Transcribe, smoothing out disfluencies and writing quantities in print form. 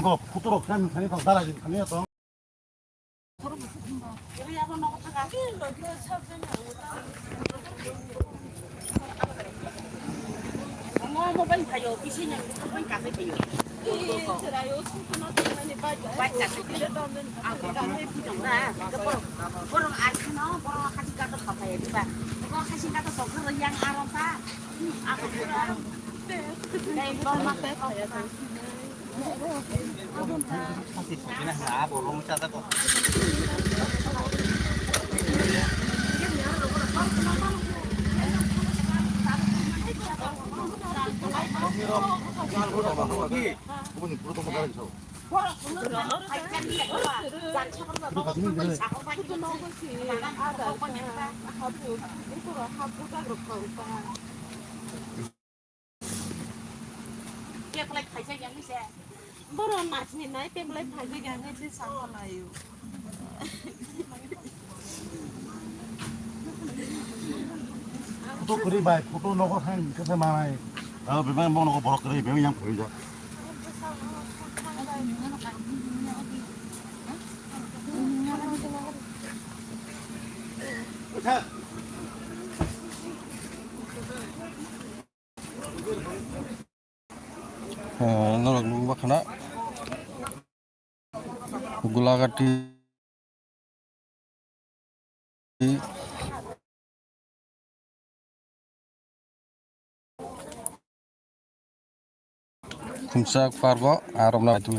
이거 붙도록 그냥 다니서 달아주는 다니었어. Mau bên phải vô cái xin nhận không bên cà phê thì baik aku kami punya dah. Borong asin no, borong kasih kata apa ya juga. Borong kasih kata sokor yang alam ta. Aku bilang. Dari borong mata apa ya tu? Masih punya nggak borong cata kok. 부모님 부르던 거 달아주세요. Borong mas ni naik pembeli pagi ganti di sama layu. 포도 그리 봐. 포도 넣고 한 그새 많아요. 매번 먹는 거 버럭 그리 매운 양 보이죠. 자. Nolak lupa kena gula kati kumsak pargo arom na itu